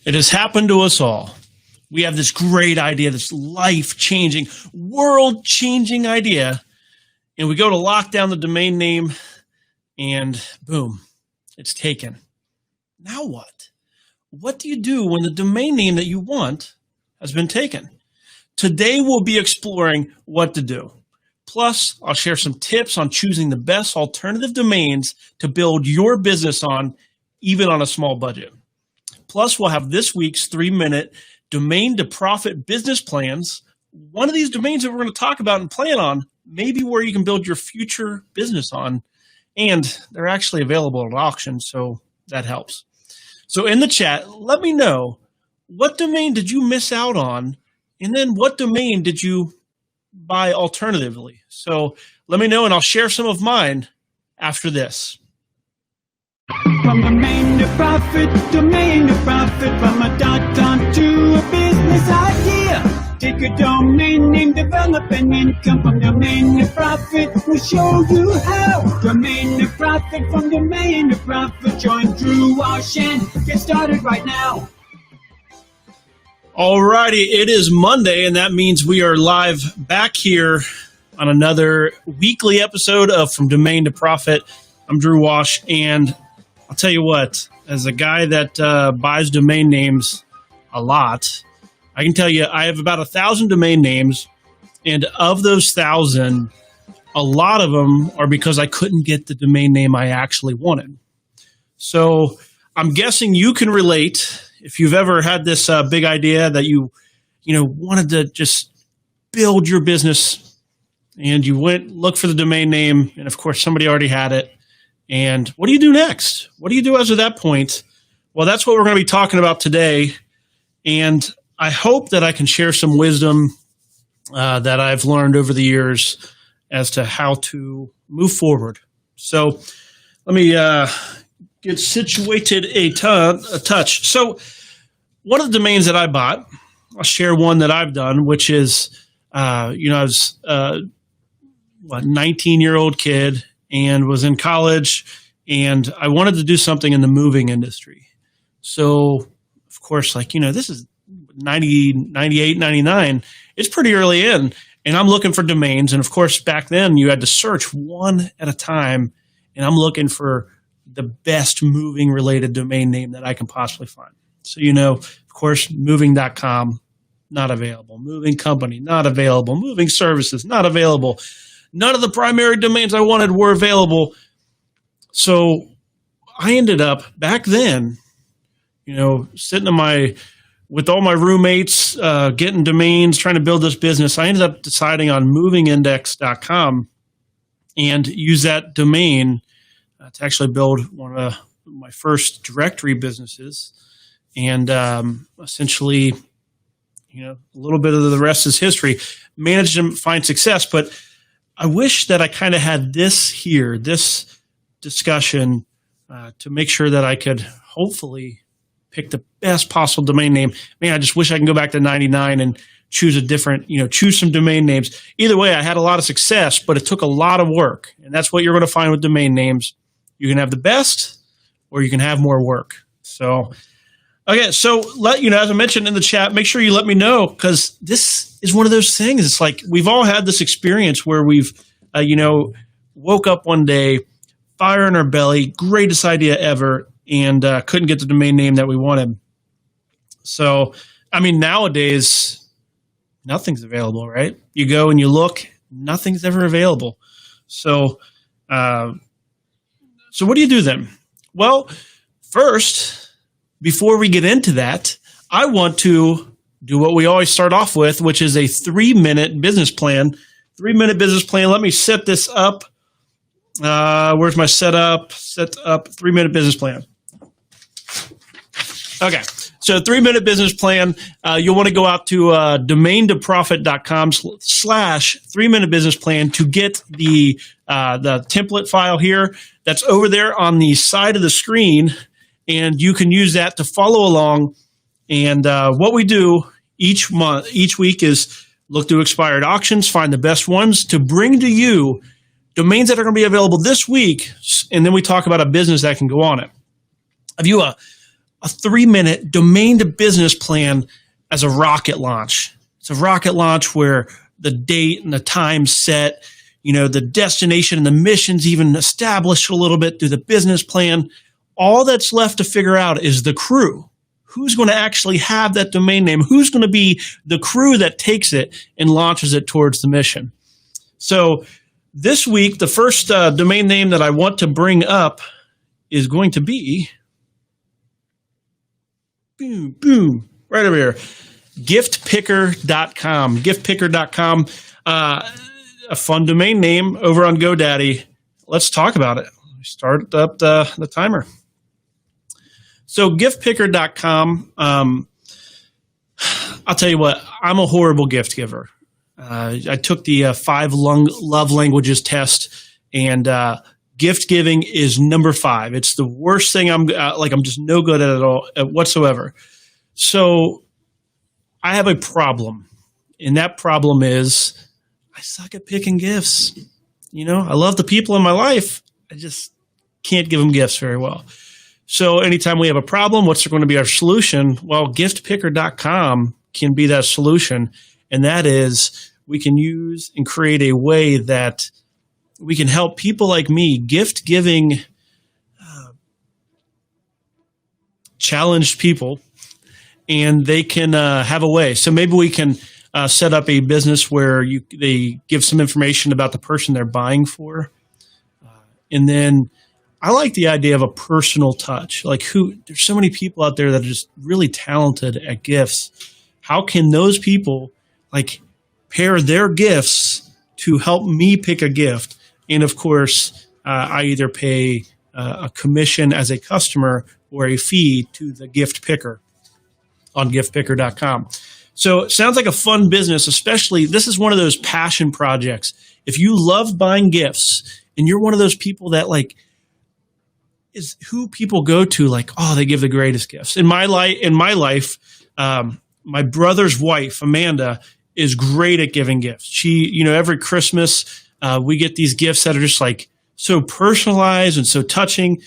It has happened to us all. We have this great idea, this life-changing, world-changing idea, and we go to lock down the domain name, and boom, it's taken. Now what? What do you do when the domain name that you want has been taken? Today, we'll be exploring what to do. Plus, I'll share some tips on choosing the best alternative domains to build your business on, even on a small budget. Plus, we'll have this week's 3-minute domain to profit business plans. One of these domains that we're going to talk about and plan on may be where you can build your future business on. And they're actually available at auction, so that helps. So in the chat, let me know, what domain did you miss out on? And then what domain did you buy alternatively? So let me know, and I'll share some of mine after this. From domain to profit, from a .com to a business idea. Take a domain name, develop an income from domain to profit. We'll show you how. Domain to profit, from domain to profit. Join Drew Walsh and get started right now. Alrighty, it is Monday, and that means we are live back here on another weekly episode of From Domain to Profit. I'm Drew Walsh, and I'll tell you what, as a guy that buys domain names a lot, I can tell you I have about 1,000 domain names, and of those 1,000, a lot of them are because I couldn't get the domain name I actually wanted. So I'm guessing you can relate. If you've ever had this big idea that you wanted to just build your business, and you went look for the domain name, and of course somebody already had it. And what do you do next? What do you do as of that point? Well, that's what we're going to be talking about today. And I hope that I can share some wisdom that I've learned over the years as to how to move forward. So let me get situated a touch. So one of the domains that I bought, I'll share one that I've done, which is, I was a 19-year-old kid and was in college, and I wanted to do something in the moving industry. So, of course, this is 90, 98, 99. It's pretty early in, and I'm looking for domains. And, of course, back then you had to search one at a time, and I'm looking for the best moving-related domain name that I can possibly find. So, of course, moving.com, not available. Moving company, not available. Moving services, not available. None of the primary domains I wanted were available. So I ended up back then, sitting with all my roommates, getting domains, trying to build this business. I ended up deciding on movingindex.com and use that domain to actually build one of my first directory businesses. And essentially, a little bit of the rest is history. Managed to find success, but I wish that I kind of had this discussion to make sure that I could hopefully pick the best possible domain name. Man, I just wish I can go back to 99 and choose choose some domain names. Either way, I had a lot of success, but it took a lot of work. And that's what you're going to find with domain names. You can have the best, or you can have more work. So, okay, so as I mentioned in the chat, make sure you let me know, because this is one of those things. It's like we've all had this experience where we've, woke up one day, fire in our belly, greatest idea ever, and couldn't get the domain name that we wanted. So, nowadays, nothing's available, right? You go and you look, nothing's ever available. So, what do you do then? Well, first, before we get into that, I want to do what we always start off with, which is a 3-minute business plan. 3-minute business plan. Let me set this up. Where's my setup? Set up 3-minute business plan. Okay. So 3-minute business plan. You'll want to go out to domaintoprofit.com/3-minute business plan to get the template file here. That's over there on the side of the screen. And you can use that to follow along. And what we do each week is look through expired auctions, find the best ones to bring to you domains that are going to be available this week. And then we talk about a business that can go on it. I'll give you a a 3-minute domain to business plan as a rocket launch. It's a rocket launch where the date and the time set, the destination and the mission's even established a little bit through the business plan. All that's left to figure out is the crew. Who's going to actually have that domain name? Who's going to be the crew that takes it and launches it towards the mission? So this week, the first domain name that I want to bring up is going to be, boom, right over here, giftpicker.com. Giftpicker.com, a fun domain name over on GoDaddy. Let's talk about it. Start up the timer. So giftpicker.com, I'll tell you what, I'm a horrible gift giver. I took the 5 love languages test, and gift giving is number 5. It's the worst thing. I'm just no good at it all whatsoever. So I have a problem, and that problem is I suck at picking gifts. I love the people in my life. I just can't give them gifts very well. So anytime we have a problem, what's going to be our solution? Well, giftpicker.com can be that solution. And that is, we can use and create a way that we can help people like me, gift giving, challenged people, and they can have a way. So maybe we can set up a business where they give some information about the person they're buying for. And then I like the idea of a personal touch. There's so many people out there that are just really talented at gifts. How can those people pair their gifts to help me pick a gift? And of course, I either pay a commission as a customer or a fee to the gift picker on giftpicker.com. So it sounds like a fun business, especially this is one of those passion projects. If you love buying gifts and you're one of those people that is who people go to, they give the greatest gifts. In my life, my brother's wife, Amanda, is great at giving gifts. She, every Christmas, we get these gifts that are just so personalized and so touching.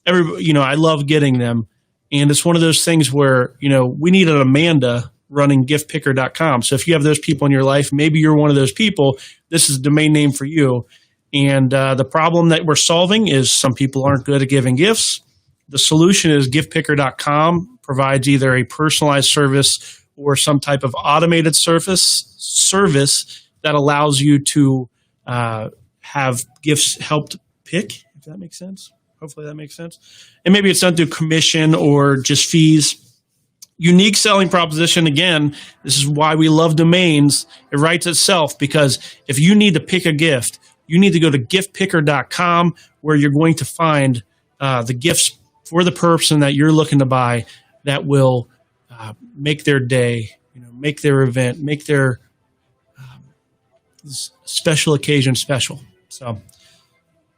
I love getting them. And it's one of those things where, we need an Amanda running giftpicker.com. So if you have those people in your life, maybe you're one of those people, this is a domain name for you. And the problem that we're solving is some people aren't good at giving gifts. The solution is giftpicker.com provides either a personalized service or some type of automated service that allows you to have gifts helped pick, if that makes sense. Hopefully that makes sense. And maybe it's done through commission or just fees. Unique selling proposition. Again, this is why we love domains. It writes itself, because if you need to pick a gift, you need to go to giftpicker.com, where you're going to find the gifts for the person that you're looking to buy that will make their day, make their event, make their special occasion special.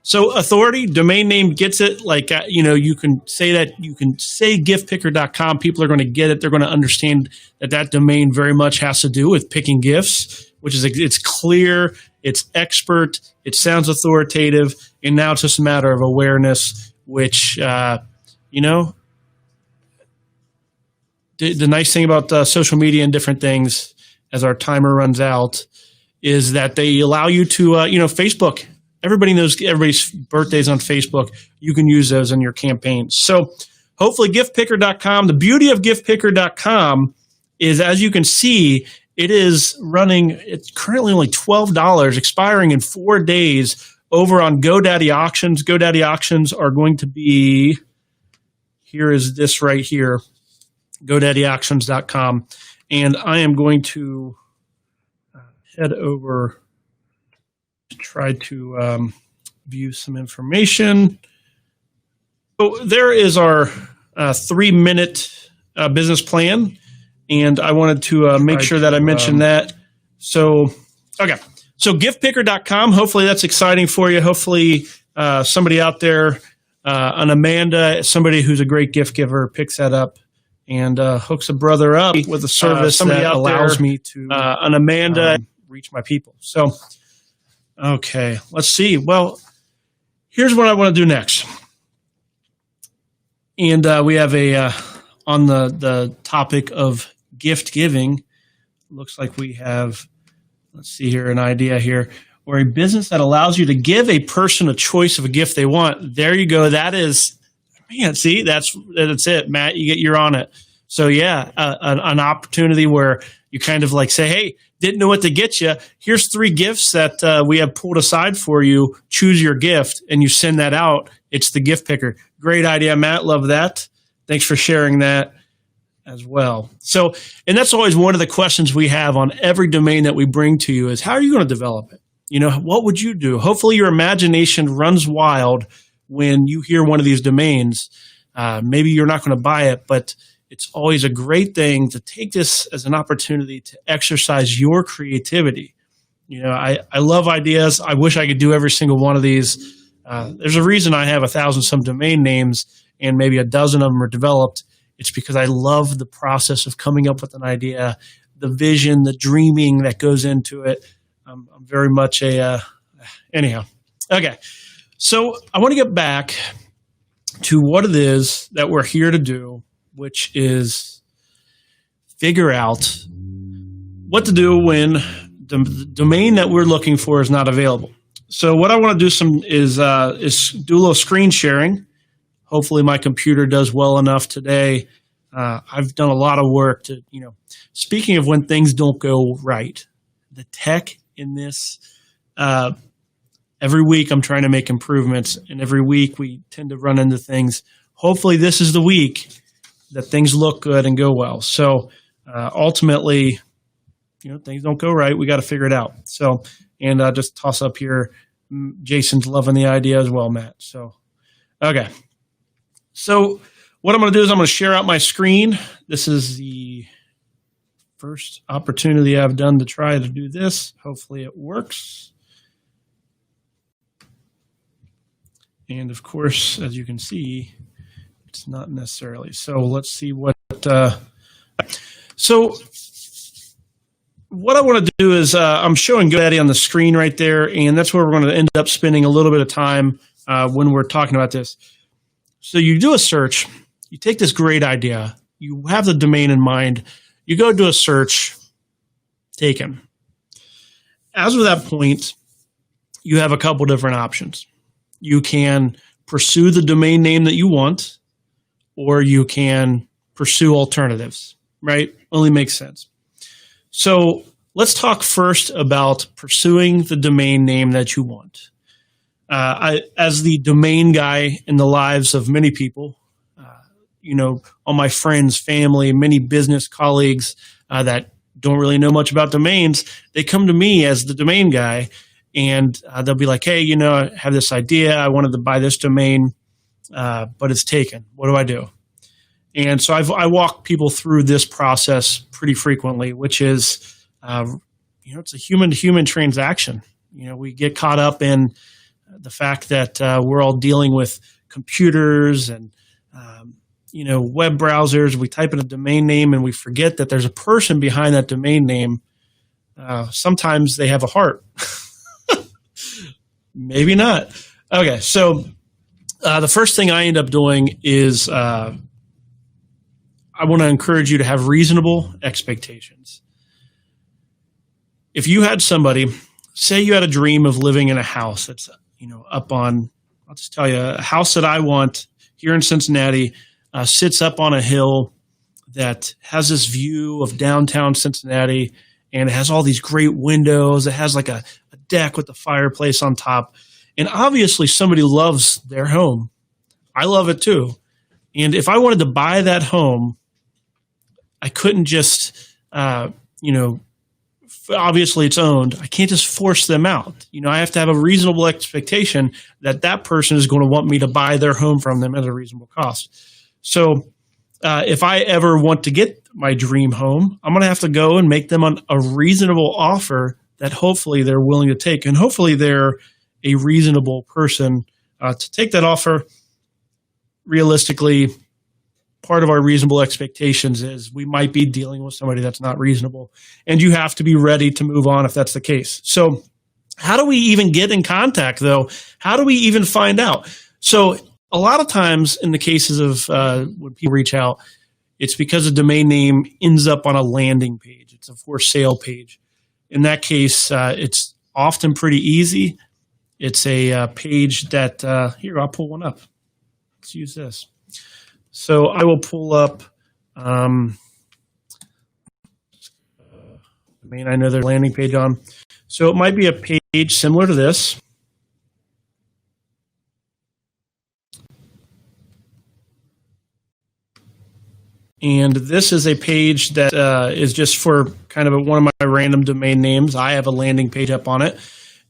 So authority, domain name gets it. You can say that, you can say giftpicker.com. People are going to get it. They're going to understand that domain very much has to do with picking gifts, which is, it's clear, it's expert, it sounds authoritative, and now it's just a matter of awareness, which, the nice thing about social media and different things, as our timer runs out, is that they allow you to, Facebook. Everybody knows everybody's birthdays on Facebook. You can use those in your campaigns. So hopefully giftpicker.com, the beauty of giftpicker.com is, as you can see, it's currently only $12, expiring in 4 days over on GoDaddy Auctions. GoDaddy Auctions are going to be, here is this right here, GoDaddyAuctions.com. And I am going to head over to try to view some information. So there is our 3-minute business plan. And I wanted to make sure that I mentioned that. So, okay. So giftpicker.com, hopefully that's exciting for you. Hopefully somebody out there, an Amanda, somebody who's a great gift giver, picks that up and hooks a brother up with a service that allows me to, an Amanda, reach my people. So, okay, let's see. Well, here's what I want to do next. And we have a on the topic of gift giving, looks like we have, let's see here, an idea here, or a business that allows you to give a person a choice of a gift they want. There you go. That is, man, see, that's it, Matt. You're on it. So yeah, an opportunity where you kind of like say, hey, didn't know what to get you. Here's 3 gifts that we have pulled aside for you. Choose your gift, and you send that out. It's the gift picker. Great idea, Matt. Love that. Thanks for sharing that as well. So, and that's always one of the questions we have on every domain that we bring to you is, how are you going to develop it? You know, what would you do? Hopefully your imagination runs wild when you hear one of these domains. Maybe you're not going to buy it, but it's always a great thing to take this as an opportunity to exercise your creativity. You know, I love ideas. I wish I could do every single one of these. There's a reason I have 1,000 some domain names and maybe a dozen of them are developed. It's because I love the process of coming up with an idea, the vision, the dreaming that goes into it. I'm very much anyhow. Okay. So I want to get back to what it is that we're here to do, which is figure out what to do when the domain that we're looking for is not available. So what I want to do is do a little screen sharing. Hopefully my computer does well enough today. I've done a lot of work to, speaking of when things don't go right, the tech in this, every week I'm trying to make improvements, and every week we tend to run into things. Hopefully this is the week that things look good and go well. So ultimately, things don't go right. We got to figure it out. So, and just toss up here, Jason's loving the idea as well, Matt. So, okay. So what I'm going to do is I'm going to share out my screen. This is the first opportunity I've done to try to do this. Hopefully it works. And of course, as you can see, it's not necessarily. So let's see what, so what I want to do is I'm showing GoDaddy on the screen right there, and that's where we're going to end up spending a little bit of time when we're talking about this. So you do a search, you take this great idea, you have the domain in mind, you go do a search, taken. As of that point, you have a couple different options. You can pursue the domain name that you want, or you can pursue alternatives, right? Only makes sense. So let's talk first about pursuing the domain name that you want. As the domain guy in the lives of many people, all my friends, family, many business colleagues that don't really know much about domains, they come to me as the domain guy, and they'll be like, hey, I have this idea. I wanted to buy this domain, but it's taken. What do I do? And so I walk people through this process pretty frequently, which is, it's a human-to-human transaction. We get caught up in the fact that we're all dealing with computers and, web browsers. We type in a domain name and we forget that there's a person behind that domain name. Sometimes they have a heart. Maybe not. Okay, so the first thing I end up doing is I want to encourage you to have reasonable expectations. If you had somebody, say you had a dream of living in a house that's, up on, I'll just tell you, a house that I want here in Cincinnati sits up on a hill that has this view of downtown Cincinnati, and it has all these great windows. It has like a deck with a fireplace on top. And obviously somebody loves their home. I love it too. And if I wanted to buy that home, I couldn't just, obviously it's owned. I can't just force them out. I have to have a reasonable expectation that that person is going to want me to buy their home from them at a reasonable cost. So if I ever want to get my dream home, I'm going to have to go and make them a reasonable offer that hopefully they're willing to take. And hopefully they're a reasonable person to take that offer. Realistically, part of our reasonable expectations is we might be dealing with somebody that's not reasonable, and you have to be ready to move on if that's the case. So how do we even get in contact, though? How do we even find out? So a lot of times in the cases of when people reach out, it's because a domain name ends up on a landing page. It's a for sale page. In that case, it's often pretty easy. It's a page that, here, I'll pull one up. Let's use this. So I will pull up, I know there's a landing page on. So it might be a page similar to this. And this is a page that is just for kind of one of my random domain names. I have a landing page up on it.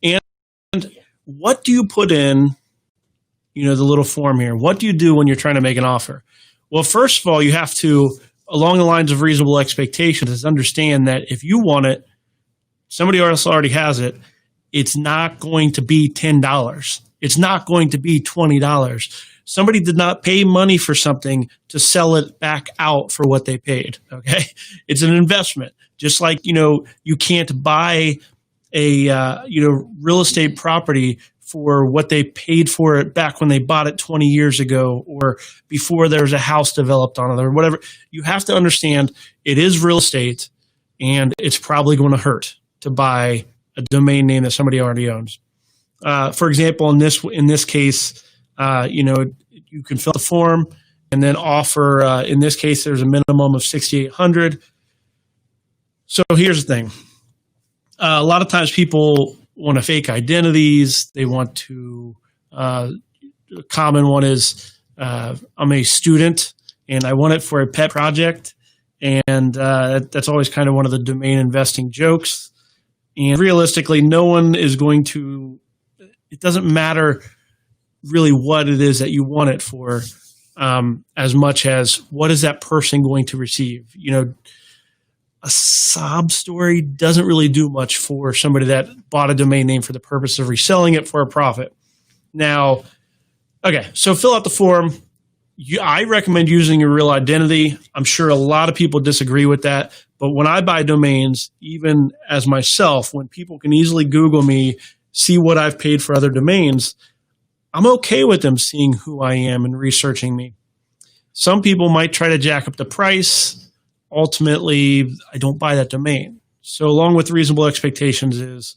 And what do you put in, the little form here? What do you do when you're trying to make an offer? Well, first of all, you have to, along the lines of reasonable expectations, is understand that if you want it, somebody else already has it, it's not going to be $10. It's not going to be $20. Somebody did not pay money for something to sell it back out for what they paid. Okay. It's an investment. Just like, you can't buy a, real estate property for what they paid for it back when they bought it 20 years ago or before there was a house developed on it or whatever. You have to understand it is real estate and it's probably going to hurt to buy a domain name that somebody already owns. For example, in this case, you can fill out the form and then offer, in this case, there's a minimum of 6,800. So here's the thing. A lot of times people want to fake identities. They want to, a common one is, I'm a student and I want it for a pet project. And that's always kind of one of the domain investing jokes. And realistically, no one is going to, it doesn't matter really what it is that you want it for, as much as what is that person going to receive. A sob story doesn't really do much for somebody that bought a domain name for the purpose of reselling it for a profit. Now, okay, so fill out the form. I recommend using your real identity. I'm sure a lot of people disagree with that. But when I buy domains, even as myself, when people can easily Google me, see what I've paid for other domains, I'm okay with them seeing who I am and researching me. Some people might try to jack up the price. Ultimately, I don't buy that domain. So along with reasonable expectations is,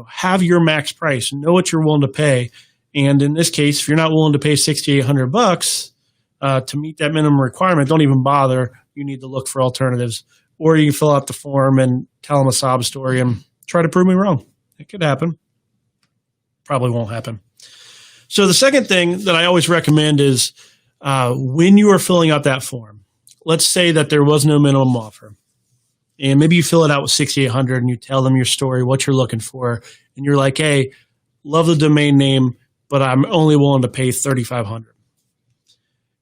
have your max price, know what you're willing to pay. And in this case, if you're not willing to pay $6,800 to meet that minimum requirement, don't even bother. You need to look for alternatives. Or you can fill out the form and tell them a sob story and try to prove me wrong. It could happen. Probably won't happen. So the second thing that I always recommend is when you are filling out that form, let's say that there was no minimum offer. And maybe you fill it out with 6,800 and you tell them your story, what you're looking for. And you're like, hey, love the domain name, but I'm only willing to pay 3,500.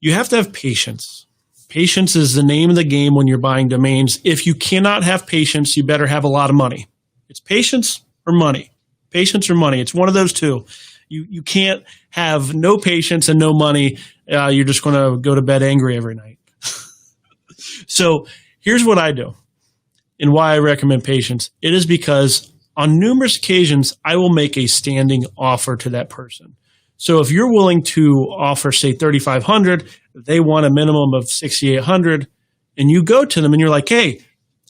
You have to have patience. Patience is the name of the game when you're buying domains. If you cannot have patience, you better have a lot of money. It's patience or money. Patience or money. It's one of those two. You can't have no patience and no money. You're just going to go to bed angry every night. So here's what I do and why I recommend patience. It is because on numerous occasions, I will make a standing offer to that person. So if you're willing to offer, say, 3,500, they want a minimum of 6,800, and you go to them and you're like, hey,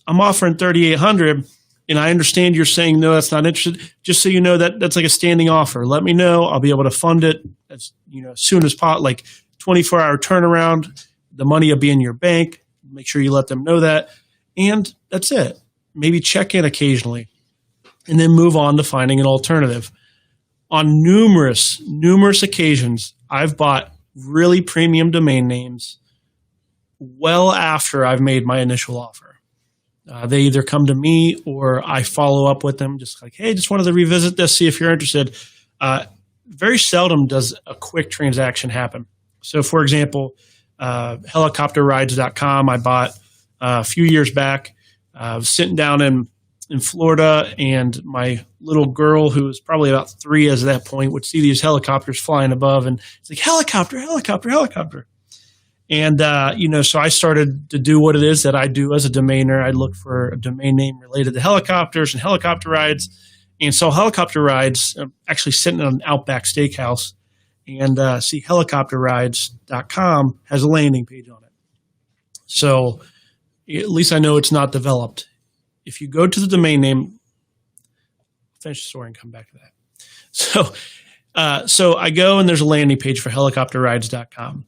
I'm offering 3,800, and I understand you're saying, no, that's not interested. Just so you know that that's like a standing offer. Let me know. I'll be able to fund it as soon as possible, like 24-hour turnaround. The money will be in your bank. Make sure you let them know that. And that's it. Maybe check in occasionally and then move on to finding an alternative. On numerous occasions, I've bought really premium domain names well after I've made my initial offer. They either come to me or I follow up with them just like, hey, just wanted to revisit this, see if you're interested. Very seldom does a quick transaction happen. So, for example, helicopterrides.com I bought a few years back. I was sitting down in Florida, and my little girl, who was probably about 3 at that point, would see these helicopters flying above, and it's like, helicopter, helicopter, helicopter. And, so I started to do what it is that I do as a domainer. I look for a domain name related to helicopters and helicopter rides. And so Helicopter Rides, I'm actually sitting in an Outback Steakhouse, and see helicopterrides.com has a landing page on it. So at least I know it's not developed. If you go to the domain name, finish the story and come back to that. So I go and there's a landing page for helicopterrides.com.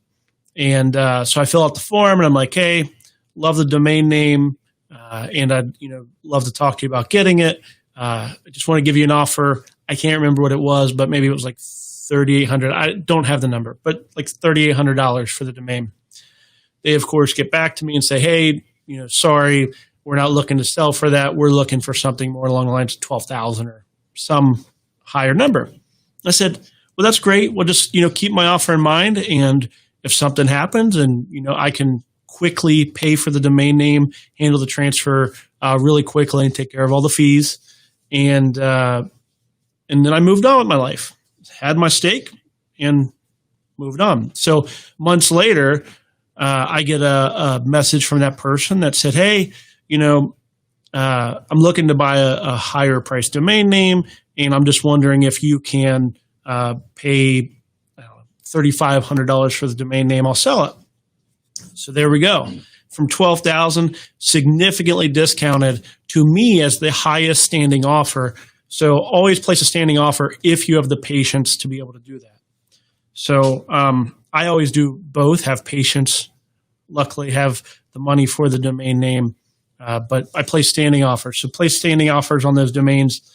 And so I fill out the form and I'm like, hey, love the domain name. And I'd love to talk to you about getting it. I just want to give you an offer. I can't remember what it was, but maybe it was like $3,800. I don't have the number, but like $3,800 for the domain. They, of course, get back to me and say, hey, sorry, we're not looking to sell for that. We're looking for something more along the lines of 12,000 or some higher number. I said, well, that's great. We'll just, keep my offer in mind. And if something happens and, I can quickly pay for the domain name, handle the transfer really quickly and take care of all the fees. And then I moved on with my life, had my steak and moved on. So months later, I get a message from that person that said, hey, I'm looking to buy a higher price domain name, and I'm just wondering if you can pay $3,500 for the domain name. I'll sell it. So there we go. From $12,000, significantly discounted to me as the highest standing offer. So always place a standing offer if you have the patience to be able to do that. So I always do both, have patience, luckily have the money for the domain name, but I place standing offers. So place standing offers on those domains.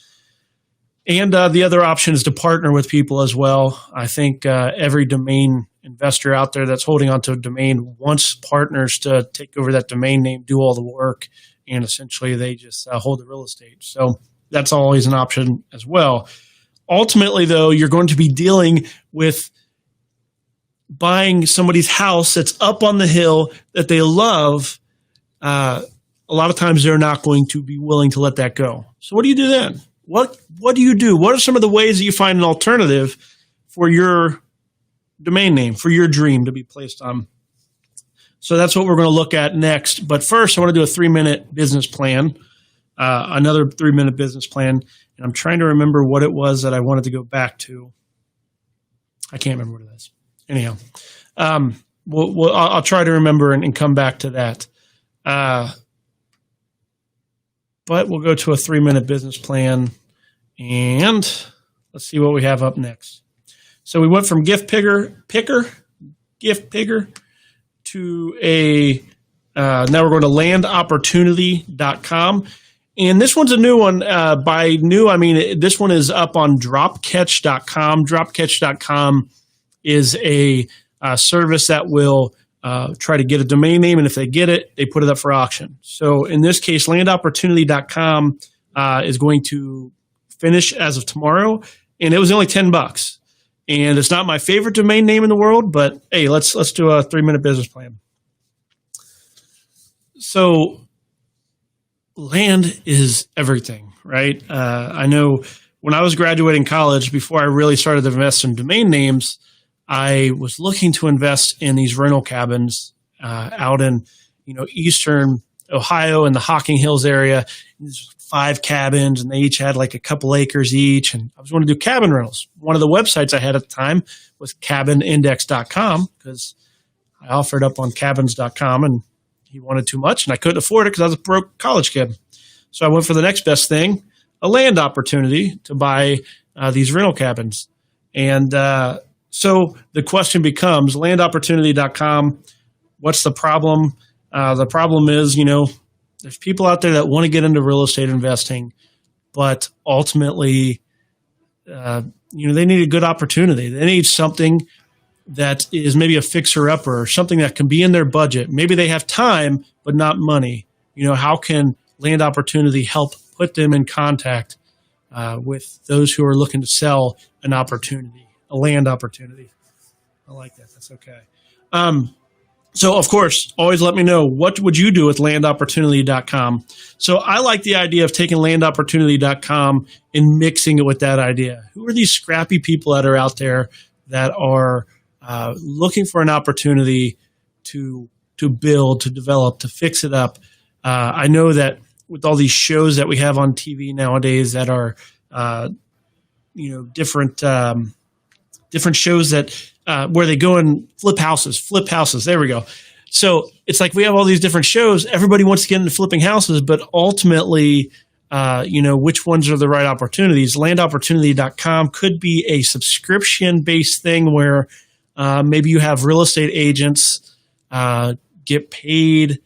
And the other option is to partner with people as well. I think every domain investor out there that's holding onto a domain wants partners to take over that domain name, do all the work, and essentially they just hold the real estate. So that's always an option as well. Ultimately, though, you're going to be dealing with buying somebody's house that's up on the hill that they love. A lot of times they're not going to be willing to let that go. So what do you do then? What do you do? What are some of the ways that you find an alternative for your domain name, for your dream to be placed on? So that's what we're going to look at next. But first, I want to do a 3-minute business plan, another 3-minute business plan. And I'm trying to remember what it was that I wanted to go back to. I can't remember what it is. Anyhow, I'll try to remember and come back to that. But we'll go to a 3-minute business plan, and let's see what we have up next. So we went from gift picker to now we're going to landopportunity.com. And this one's a new one. By new, I mean, this one is up on dropcatch.com. Dropcatch.com is a service that will try to get a domain name, and if they get it, they put it up for auction. So in this case, landopportunity.com is going to finish as of tomorrow, and it was only $10. And it's not my favorite domain name in the world, but hey, let's do a 3-minute business plan. So land is everything, right? I know when I was graduating college, before I really started to invest in domain names, I was looking to invest in these rental cabins out in, eastern Ohio in the Hocking Hills area. There's 5 cabins, and they each had like a couple acres each. And I was going to do cabin rentals. One of the websites I had at the time was cabinindex.com because I offered up on cabins.com, and he wanted too much, and I couldn't afford it because I was a broke college kid. So I went for the next best thing, a land opportunity to buy these rental cabins. And so the question becomes, landopportunity.com, what's the problem? The problem is, there's people out there that want to get into real estate investing, but ultimately, they need a good opportunity. They need something that is maybe a fixer-upper or something that can be in their budget. Maybe they have time, but not money. How can Land Opportunity help put them in contact with those who are looking to sell an opportunity, a land opportunity? I like that. That's okay. So, of course, always let me know, what would you do with landopportunity.com? So I like the idea of taking landopportunity.com and mixing it with that idea. Who are these scrappy people that are out there that are looking for an opportunity to build, to develop, to fix it up? I know that with all these shows that we have on TV nowadays that are, different shows that where they go and flip houses. There we go. So it's like we have all these different shows. Everybody wants to get into flipping houses, but ultimately, which ones are the right opportunities? Landopportunity.com could be a subscription-based thing where maybe you have real estate agents get paid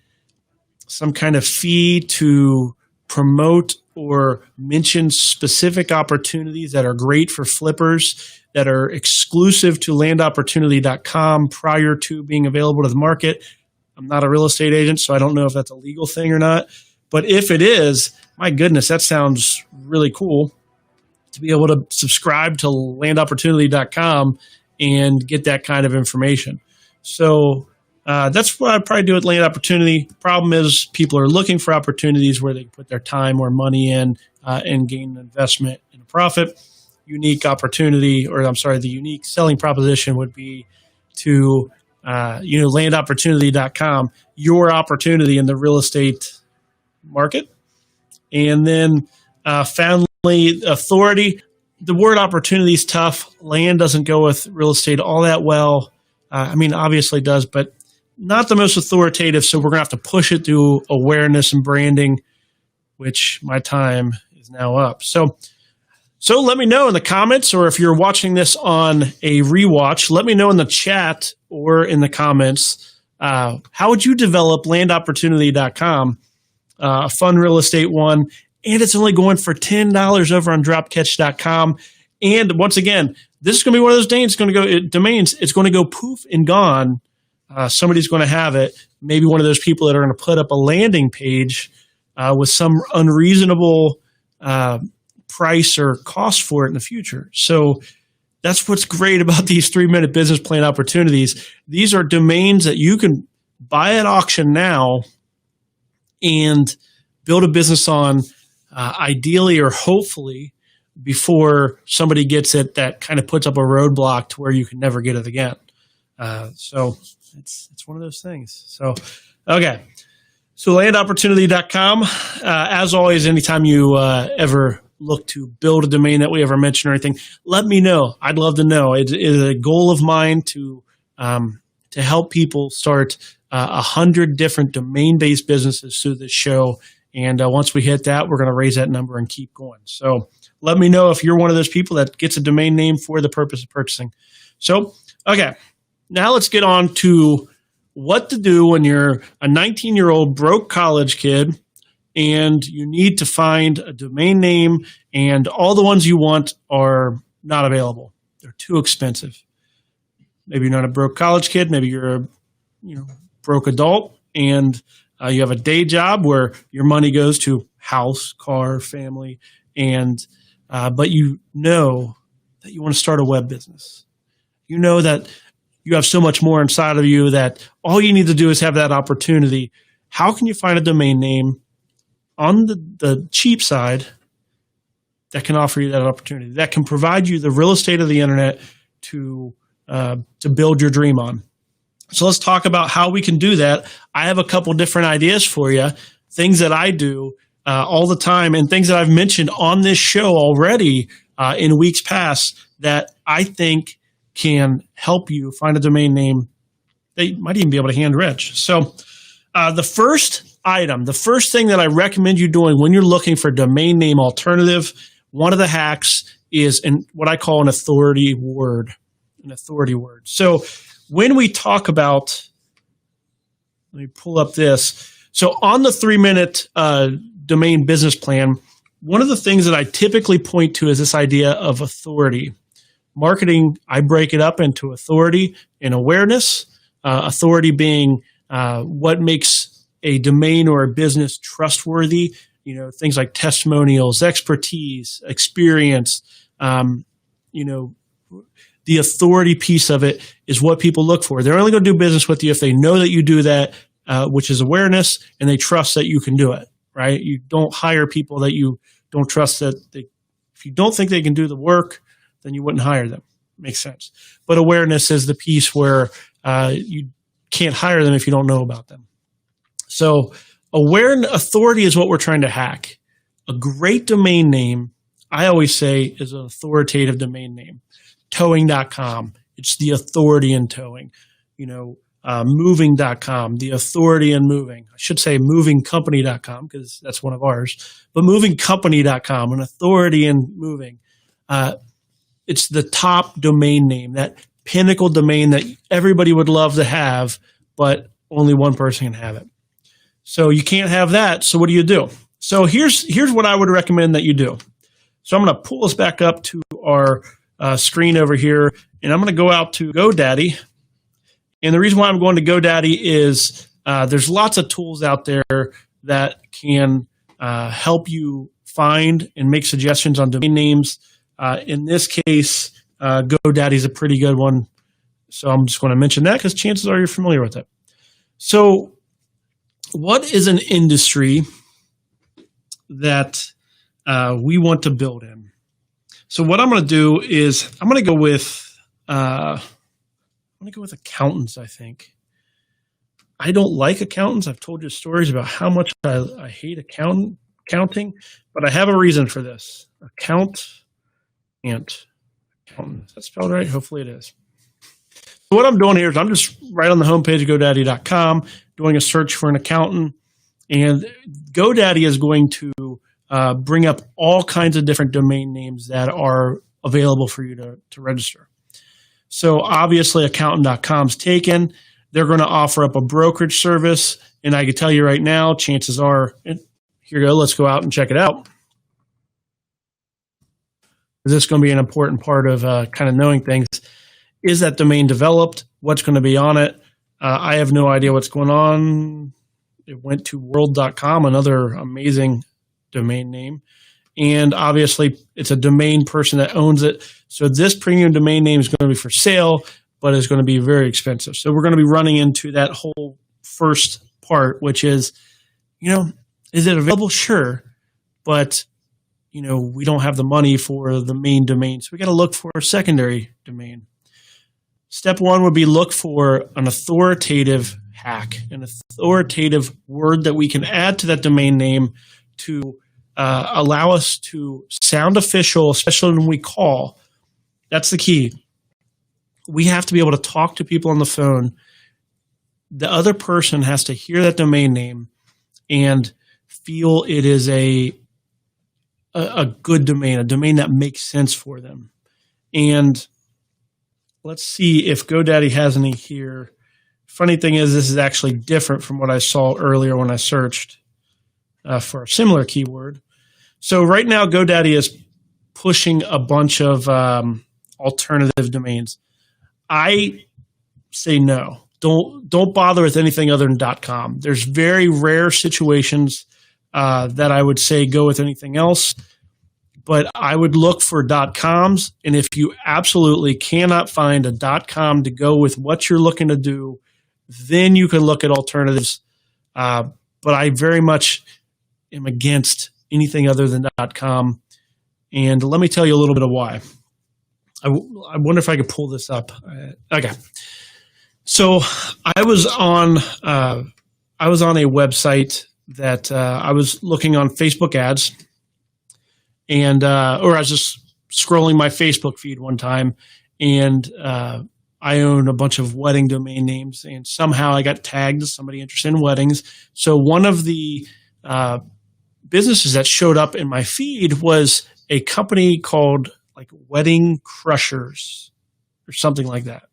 some kind of fee to promote or mention specific opportunities that are great for flippers that are exclusive to landopportunity.com prior to being available to the market. I'm not a real estate agent, so I don't know if that's a legal thing or not. But if it is, my goodness, that sounds really cool to be able to subscribe to landopportunity.com and get that kind of information. So that's what I'd probably do with Land Opportunity. Problem is people are looking for opportunities where they can put their time or money in and gain an investment and a profit. Unique opportunity, the unique selling proposition would be to, landopportunity.com, your opportunity in the real estate market. And then family authority. The word opportunity is tough. Land doesn't go with real estate all that well. Obviously it does, but not the most authoritative. So we're going to have to push it through awareness and branding, which my time is now up. So let me know in the comments, or if you're watching this on a rewatch, let me know in the chat or in the comments, how would you develop landopportunity.com, a fun real estate one, and it's only going for $10 over on dropcatch.com. And once again, this is going to be one of those domains, it's going to go poof and gone. Somebody's going to have it. Maybe one of those people that are going to put up a landing page with some unreasonable price or cost for it in the future. So that's what's great about these 3-minute business plan opportunities. These are domains that you can buy at auction now and build a business on, ideally or hopefully before somebody gets it that kind of puts up a roadblock to where you can never get it again. So it's one of those things. So, okay. So landopportunity.com, as always, anytime you ever look to build a domain that we ever mention or anything, let me know. I'd love to know. It is a goal of mine to help people start 100 different domain-based businesses through this show. And once we hit that, we're going to raise that number and keep going. So let me know if you're one of those people that gets a domain name for the purpose of purchasing. So, okay, now let's get on to what to do when you're a 19-year-old broke college kid and you need to find a domain name and all the ones you want are not available. They're too expensive. Maybe you're not a broke college kid. Maybe you're a broke adult and you have a day job where your money goes to house, car, family, and but you know that you want to start a web business. You know that you have so much more inside of you that all you need to do is have that opportunity. How can you find a domain name on the cheap side that can offer you that opportunity, that can provide you the real estate of the internet to build your dream on? So let's talk about how we can do that. I have a couple different ideas for you, things that I do all the time and things that I've mentioned on this show already in weeks past that I think can help you find a domain name that you might even be able to hand rich. So the first thing that I recommend you doing when you're looking for domain name alternative, one of the hacks is what I call an authority word. So when we talk about, let me pull up this. So on the 3-minute domain business plan, one of the things that I typically point to is this idea of authority. Marketing, I break it up into authority and awareness. Authority being what makes a domain or a business trustworthy. Things like testimonials, expertise, experience. The authority piece of it is what people look for. They're only going to do business with you if they know that you do that, which is awareness, and they trust that you can do it, right? You don't hire people that you don't trust if you don't think they can do the work, then you wouldn't hire them. Makes sense. But awareness is the piece where you can't hire them if you don't know about them. So authority is what we're trying to hack. A great domain name, I always say, is an authoritative domain name. Towing.com. It's the authority in towing. moving.com, the authority in moving. I should say movingcompany.com because that's one of ours, but movingcompany.com, an authority in moving. It's the top domain name, that pinnacle domain that everybody would love to have, but only one person can have it. So you can't have that. So what do you do? So here's what I would recommend that you do. So I'm going to pull us back up to our screen over here, and I'm going to go out to GoDaddy. And the reason why I'm going to GoDaddy is there's lots of tools out there that can help you find and make suggestions on domain names. In this case, GoDaddy is a pretty good one. So I'm just going to mention that because chances are you're familiar with it. So what is an industry that we want to build in? So what I'm going to do is I'm going to go with accountants, I think. I don't like accountants. I've told you stories about how much I hate accounting, but I have a reason for this. Accountant. Is that spelled right? Hopefully it is. So what I'm doing here is I'm just right on the homepage of GoDaddy.com doing a search for an accountant, and GoDaddy is going to bring up all kinds of different domain names that are available for you to register. So obviously accountant.com is taken. They're going to offer up a brokerage service, and I can tell you right now, chances are, here you go, let's go out and check it out. This is going to be an important part of kind of knowing things. Is that domain developed? What's going to be on it? I have no idea what's going on. It went to world.com, another amazing domain name. And obviously, it's a domain person that owns it. So this premium domain name is going to be for sale, but it's going to be very expensive. So we're going to be running into that whole first part, which is, is it available? Sure. But, we don't have the money for the main domain. So we got to look for a secondary domain. Step one would be look for an authoritative hack, an authoritative word that we can add to that domain name to allow us to sound official, especially when we call. That's the key. We have to be able to talk to people on the phone. The other person has to hear that domain name and feel it is a good domain, a domain that makes sense for them. And let's see if GoDaddy has any here. Funny thing is, this is actually different from what I saw earlier when I searched for a similar keyword. So right now, GoDaddy is pushing a bunch of alternative domains. I say no. Don't bother with anything other than .com. There's very rare situations that I would say go with anything else, but I would look for .coms. And if you absolutely cannot find a .com to go with what you're looking to do, then you can look at alternatives. But I very much am against anything other than .com. And let me tell you a little bit of why. I wonder if I could pull this up. Okay. So I was on a website that I was looking on Facebook ads, and or I was just scrolling my Facebook feed one time, and I own a bunch of wedding domain names, and somehow I got tagged as somebody interested in weddings. So one of the businesses that showed up in my feed was a company called like Wedding Crushers or something like that,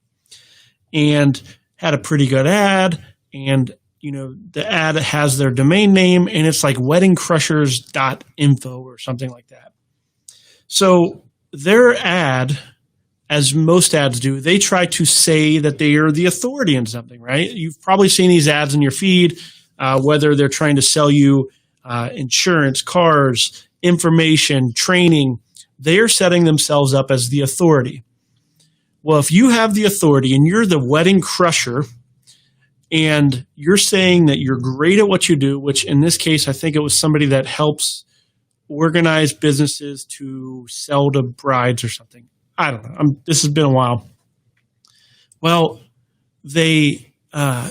and had a pretty good ad. And the ad has their domain name, and it's like weddingcrushers.info or something like that. So their ad, as most ads do, they try to say that they are the authority in something, right? You've probably seen these ads in your feed, whether they're trying to sell you insurance, cars, information, training. They are setting themselves up as the authority. Well, if you have the authority and you're the wedding crusher, and you're saying that you're great at what you do, which in this case, I think it was somebody that helps organize businesses to sell to brides or something. I don't know. This has been a while. Well, they,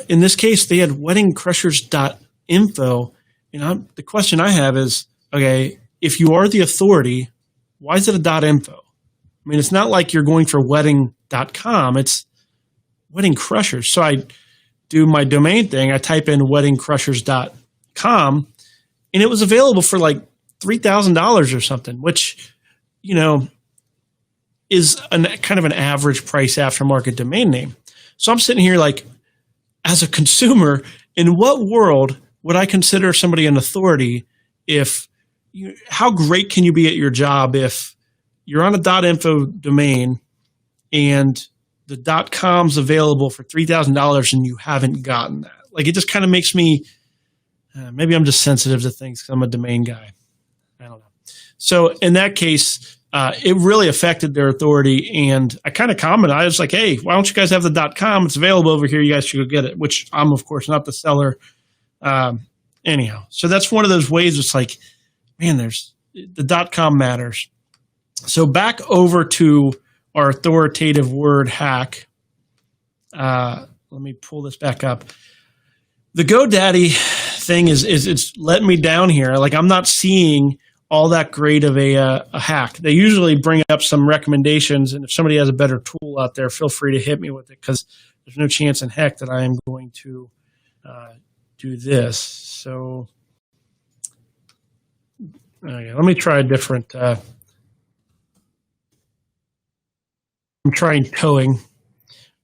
in this case, they had weddingcrushers.info. The question I have is, okay, if you are the authority, why is it a .info? I mean, it's not like you're going for wedding.com. It's Wedding Crushers. So I do my domain thing, I type in weddingcrushers.com, and it was available for like $3,000 or something, which, you know, is kind of an average price aftermarket domain name. So I'm sitting here like, as a consumer, in what world would I consider somebody an authority if how great can you be at your job if you're on a .info domain and the .com's available for $3,000 and you haven't gotten that? Like, it just kind of makes me, maybe I'm just sensitive to things because I'm a domain guy. I don't know. So in that case, it really affected their authority. And I kind of commented, I was like, hey, why don't you guys have the .com? It's available over here. You guys should go get it, which I'm, of course, not the seller. Anyhow, so that's one of those ways. It's like, man, the .com matters. So back over to our authoritative word hack. Let me pull this back up. The GoDaddy thing is it's letting me down here. Like, I'm not seeing all that great of a hack. They usually bring up some recommendations, and if somebody has a better tool out there, feel free to hit me with it, because there's no chance in heck that I am going to do this. So let me try a different. I'm trying towing,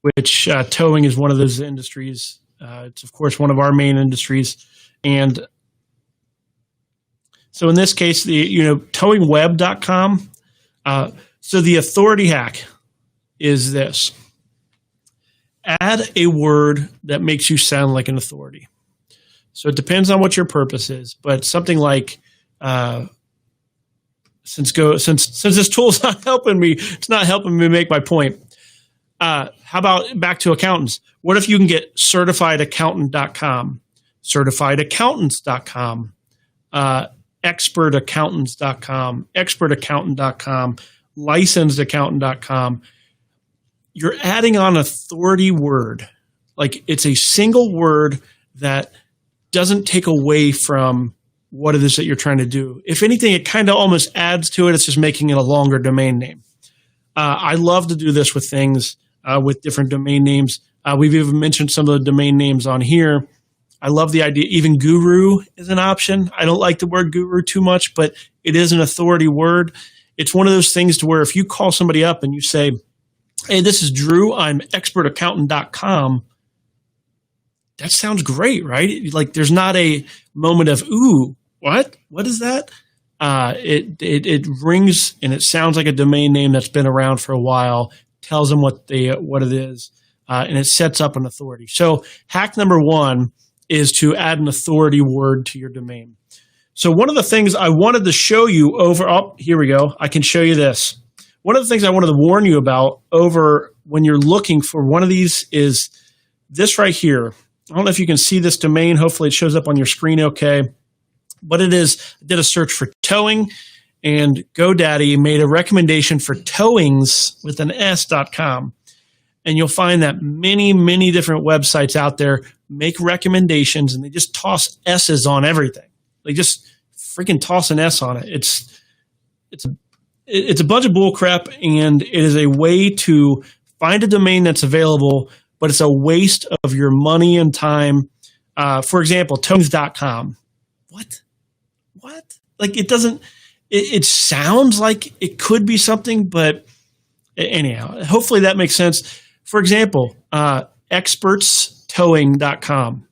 which towing is one of those industries. It's, of course, one of our main industries. And so in this case, towingweb.com. So the authority hack is this. Add a word that makes you sound like an authority. So it depends on what your purpose is, but something like, since this tool's not helping me, it's not helping me make my point. How about back to accountants? What if you can get certifiedaccountant.com, certifiedaccountants.com, expertaccountants.com, expertaccountant.com, licensedaccountant.com. You're adding on authority word. Like, it's a single word that doesn't take away from what it is that you're trying to do. If anything, it kind of almost adds to it. It's just making it a longer domain name. I love to do this with things, with different domain names. We've even mentioned some of the domain names on here. I love the idea. Even guru is an option. I don't like the word guru too much, but it is an authority word. It's one of those things to where if you call somebody up and you say, hey, this is Drew, I'm expertaccountant.com. That sounds great, right? Like, there's not a moment of, ooh, what? What is that? It rings and it sounds like a domain name that's been around for a while, tells them what it is, and it sets up an authority. So hack number one is to add an authority word to your domain. So one of the things I wanted to show you here we go. I can show you this. One of the things I wanted to warn you about over when you're looking for one of these is this right here. I don't know if you can see this domain. Hopefully it shows up on your screen okay. But it is, I did a search for towing, and GoDaddy made a recommendation for towings with an s.com. And you'll find that many, many different websites out there make recommendations, and they just toss S's on everything. They just freaking toss an S on it. It's a bunch of bull crap, and it is a way to find a domain that's available, but it's a waste of your money and time. For example, towings.com. What? Like, it doesn't, it sounds like it could be something, but anyhow, hopefully that makes sense. For example, expertstowing.com.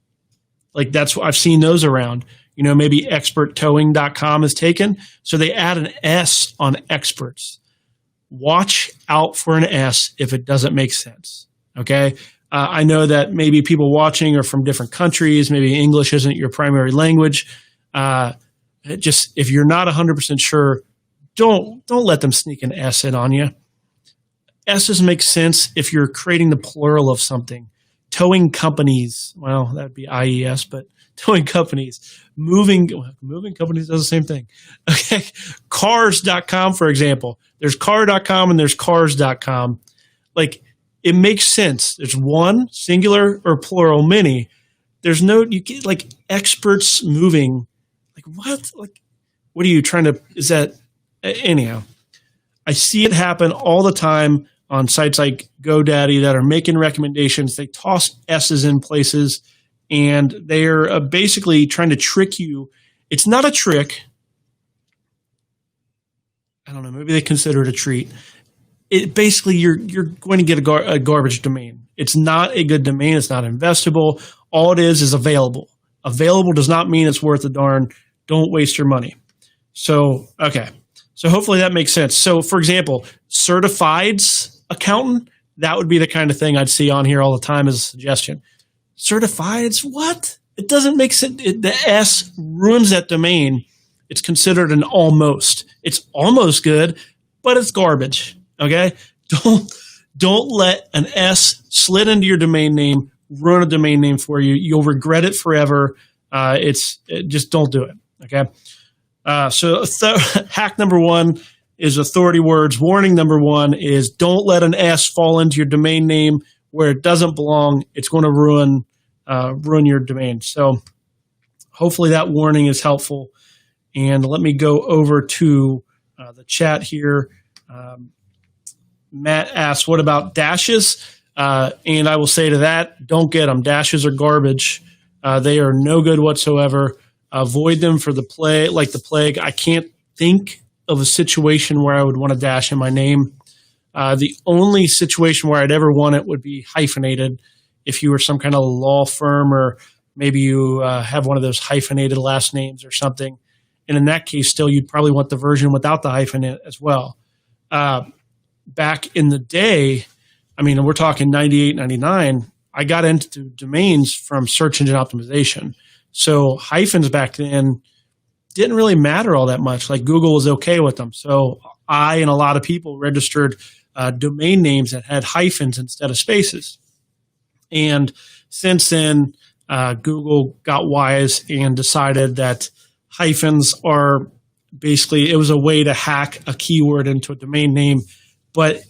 Like, that's what I've seen those around. Maybe experttowing.com is taken. So they add an S on experts. Watch out for an S if it doesn't make sense. Okay. I know that maybe people watching are from different countries. Maybe English isn't your primary language. Just if you're not 100% sure, don't let them sneak an S in on you. S's make sense if you're creating the plural of something. Towing companies, well, that'd be IES, but towing companies. Moving companies does the same thing. Okay, cars.com, for example. There's car.com and there's cars.com. Like, it makes sense. There's one, singular or plural, many. There's no, you get like experts moving. Like, what? Like, what are you trying to, is that, anyhow. I see it happen all the time on sites like GoDaddy that are making recommendations. They toss S's in places, and they're basically trying to trick you. It's not a trick. I don't know. Maybe they consider it a treat. Basically, you're going to get a garbage domain. It's not a good domain. It's not investable. All it is available. Available does not mean it's worth a darn. Don't waste your money. So, okay. So hopefully that makes sense. So, for example, Certified's accountant, that would be the kind of thing I'd see on here all the time as a suggestion. Certified's what? It doesn't make sense. The S ruins that domain. It's considered an almost. It's almost good, but it's garbage. Okay? Don't let an S slid into your domain name ruin a domain name for you. You'll regret it forever. Just don't do it. Okay? Hack number 1 is authority words. Warning number 1 is don't let an S fall into your domain name where it doesn't belong. It's going to ruin your domain. So hopefully that warning is helpful. And let me go over to the chat here. Matt asks, what about dashes? And I will say to that, don't get them. Dashes are garbage. They are no good whatsoever. Avoid them for the plague. I can't think of a situation where I would want a dash in my name. The only situation where I'd ever want it would be hyphenated. If you were some kind of law firm, or maybe you have one of those hyphenated last names or something. And in that case, still, you'd probably want the version without the hyphen in it as well. Back in the day, I mean, we're talking 98, 99, I got into domains from search engine optimization. So hyphens back then didn't really matter all that much. Like Google was okay with them. So I and a lot of people registered domain names that had hyphens instead of spaces. And since then, Google got wise and decided that hyphens are basically, it was a way to hack a keyword into a domain name. But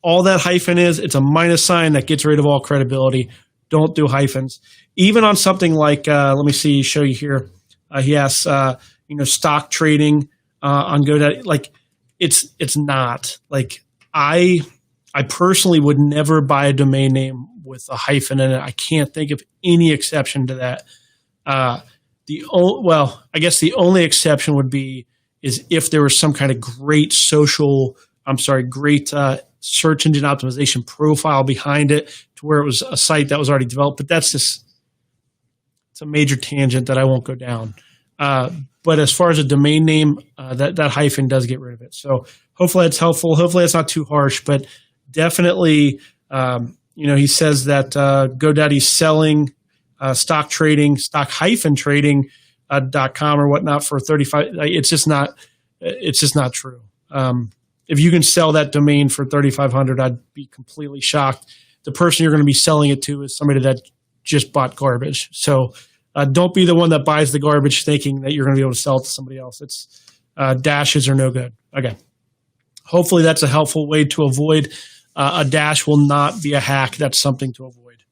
all that hyphen is, it's a minus sign that gets rid of all credibility. Don't do hyphens. Even on something like, let me see, show you here. He asks, stock trading on GoDaddy. Like, it's not. Like, I personally would never buy a domain name with a hyphen in it. I can't think of any exception to that. I guess the only exception would be is if there was some kind of great search engine optimization profile behind it to where it was a site that was already developed. But it's a major tangent that I won't go down. But as far as a domain name, that hyphen does get rid of it. So hopefully that's helpful. Hopefully it's not too harsh, but definitely, he says that GoDaddy's selling stock trading.com or whatnot for 35. It's just not true. If you can sell that domain for $3,500, I'd be completely shocked. The person you're going to be selling it to is somebody that just bought garbage. So don't be the one that buys the garbage thinking that you're going to be able to sell it to somebody else. Dashes are no good. Okay. Hopefully that's a helpful way to avoid. A dash will not be a hack. That's something to avoid.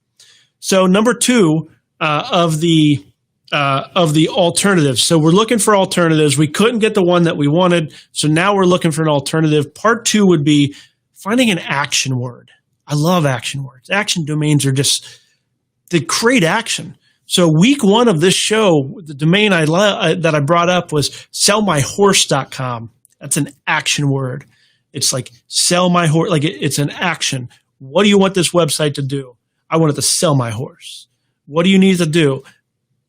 So number 2 of the alternatives. So we're looking for alternatives. We couldn't get the one that we wanted, so now we're looking for an alternative. Part 2 would be finding an action word. I love action words. Action domains are they create action. So week 1 of this show, the domain that I brought up was sellmyhorse.com. That's an action word. It's like sell my horse. Like it's an action. What do you want this website to do? I want it to sell my horse. What do you need to do?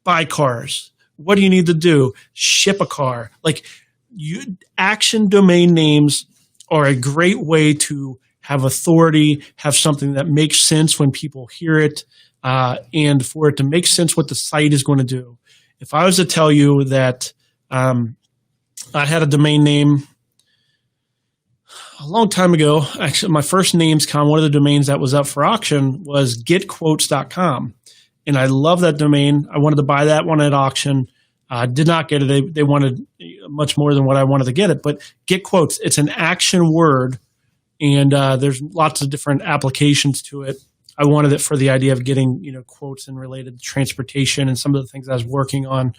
Buy cars. What do you need to do? Ship a car. Like action domain names are a great way to have authority, have something that makes sense when people hear it, and for it to make sense what the site is going to do. If I was to tell you that I had a domain name a long time ago, actually my first Namescom, one of the domains that was up for auction was getquotes.com. And I love that domain. I wanted to buy that one at auction. Did not get it. They wanted much more than what I wanted to get it. But Get Quotes, it's an action word, and there's lots of different applications to it. I wanted it for the idea of getting quotes and related to transportation and some of the things I was working on.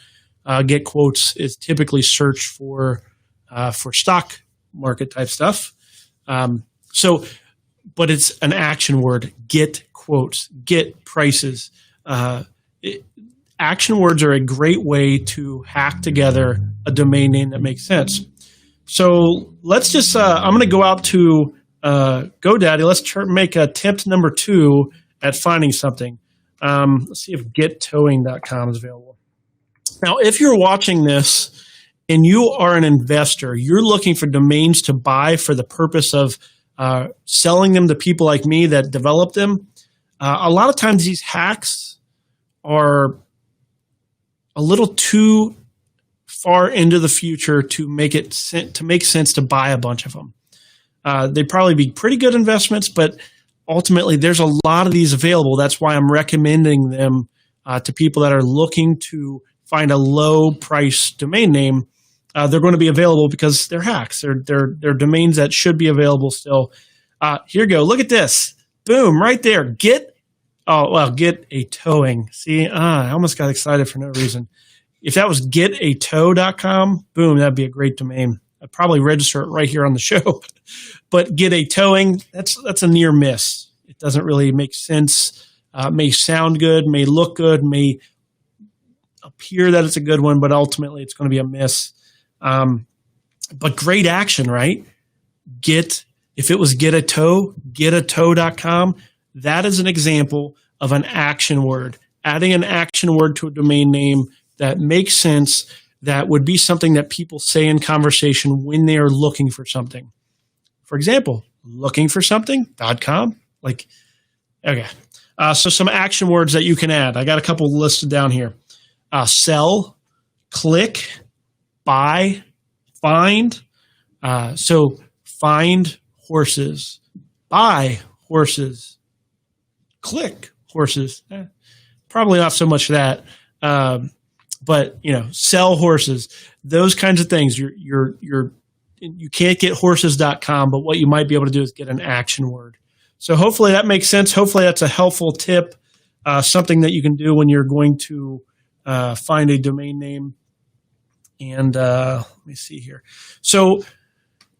Get Quotes is typically searched for stock market type stuff. So but it's an action word. Get quotes, get prices. Action words are a great way to hack together a domain name that makes sense. So let's just, I'm going to go out to GoDaddy. Let's make attempt number 2 at finding something. Let's see if gettowing.com is available. Now, if you're watching this and you are an investor, you're looking for domains to buy for the purpose of selling them to people like me that develop them. A lot of times these hacks are a little too far into the future to make sense to buy a bunch of them. They'd probably be pretty good investments, but ultimately there's a lot of these available. That's why I'm recommending them to people that are looking to find a low price domain name. They're going to be available because they're hacks. They're domains that should be available still. Here you go. Look at this. Boom, right there. Get a towing. See, I almost got excited for no reason. If that was getatow.com, boom, that'd be a great domain. I'd probably register it right here on the show. But get a towing, that's a near miss. It doesn't really make sense. May sound good, may look good, may appear that it's a good one, but ultimately it's going to be a miss. But great action, right? If it was getatow.com, that is an example of an action word. Adding an action word to a domain name that makes sense, that would be something that people say in conversation when they are looking for something. For example, looking for something.com. Okay. So some action words that you can add. I got a couple listed down here. Sell, click, buy, find. So find horses, buy horses, click horses. Probably not so much that, but sell horses. Those kinds of things. You can't get horses.com, but what you might be able to do is get an action word. So hopefully that makes sense. Hopefully that's a helpful tip, something that you can do when you're going to find a domain name. And let me see here. So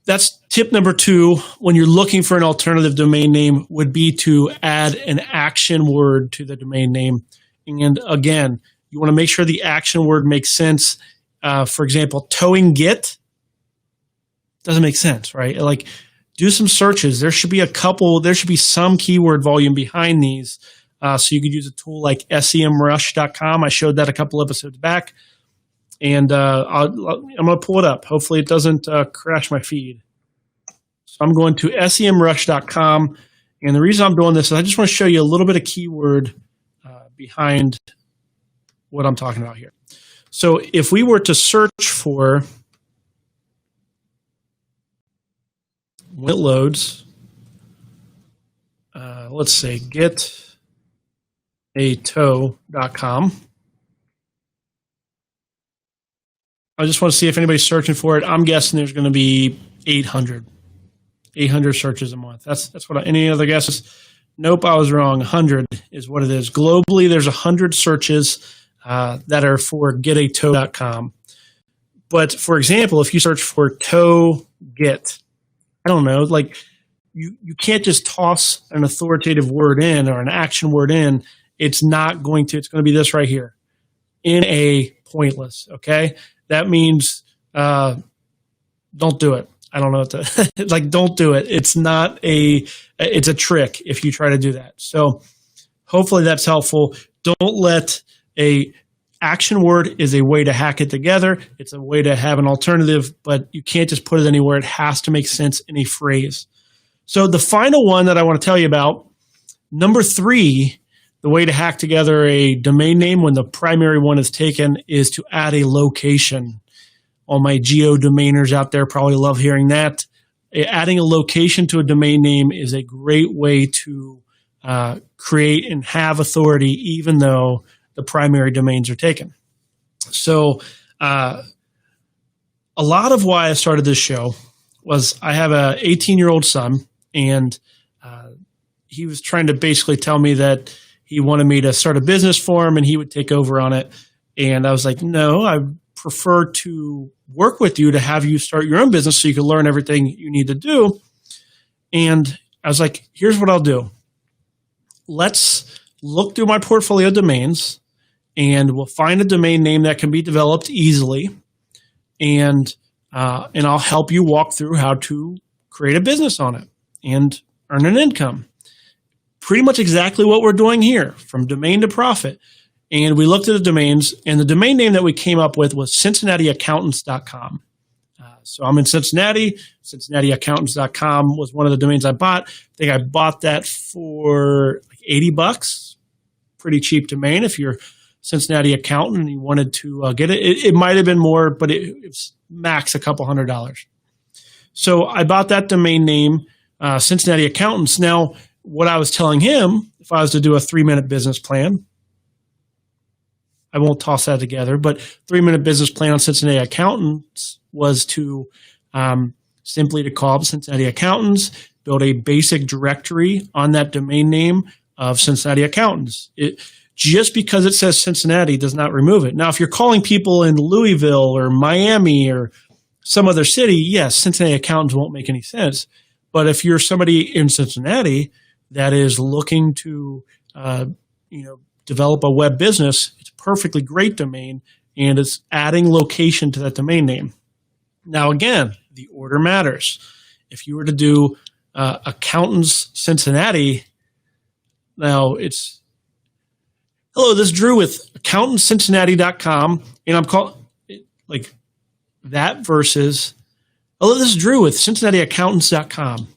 that's tip number 2. When you're looking for an alternative domain name, would be to add an action word to the domain name. And again, you want to make sure the action word makes sense. For example, towing get doesn't make sense, right? Do some searches. There should be some keyword volume behind these. So you could use a tool like semrush.com. I showed that a couple episodes back. And I'm going to pull it up. Hopefully it doesn't crash my feed. So I'm going to semrush.com. And the reason I'm doing this is I just want to show you a little bit of keyword behind what I'm talking about here. So if we were to search for, when it loads, let's say getatow.com. I just want to see if anybody's searching for it. I'm guessing there's going to be 800 searches a month. That's what any other guesses? Nope, I was wrong. 100 is what it is. Globally, there's 100 searches that are for getatow.com. But for example, if you search for tow get, I don't know, you can't just toss an authoritative word in or an action word in. It's going to be this right here. NA pointless, okay? That means don't do it. I don't know what to don't do it. It's a trick if you try to do that. So hopefully that's helpful. Don't let a action word is a way to hack it together. It's a way to have an alternative, but you can't just put it anywhere. It has to make sense in a phrase. So the final one that I want to tell you about, number 3, the way to hack together a domain name when the primary one is taken is to add a location. All my geo-domainers out there probably love hearing that. Adding a location to a domain name is a great way to create and have authority even though the primary domains are taken. So a lot of why I started this show was I have a 18-year-old son, and he was trying to basically tell me that he wanted me to start a business for him and he would take over on it. And I was like, no, I prefer to work with you to have you start your own business so you can learn everything you need to do. And I was like, here's what I'll do. Let's look through my portfolio of domains, and we'll find a domain name that can be developed easily, and I'll help you walk through how to create a business on it and earn an income. Pretty much exactly what we're doing here, from domain to profit. And we looked at the domains, and the domain name that we came up with was CincinnatiAccountants.com. So I'm in Cincinnati. CincinnatiAccountants.com was one of the domains I bought. I think I bought that for like $80. Pretty cheap domain if you're Cincinnati accountant and you wanted to get it. It might have been more, but it's max a couple $100. So I bought that domain name, Cincinnati Accountants. Now, what I was telling him, if I was to do a 3-minute business plan, I won't toss that together, but 3-minute business plan on Cincinnati Accountants was to simply to call up Cincinnati Accountants, build a basic directory on that domain name of Cincinnati Accountants. Just because it says Cincinnati does not remove it. Now, if you're calling people in Louisville or Miami or some other city, yes, Cincinnati Accountants won't make any sense. But if you're somebody in Cincinnati that is looking to develop a web business, it's a perfectly great domain, and it's adding location to that domain name. Now, again, the order matters. If you were to do Accountants Cincinnati, now it's, hello, this is Drew with AccountantCincinnati.com, and I'm calling like that versus, hello, this is Drew with CincinnatiAccountants.com.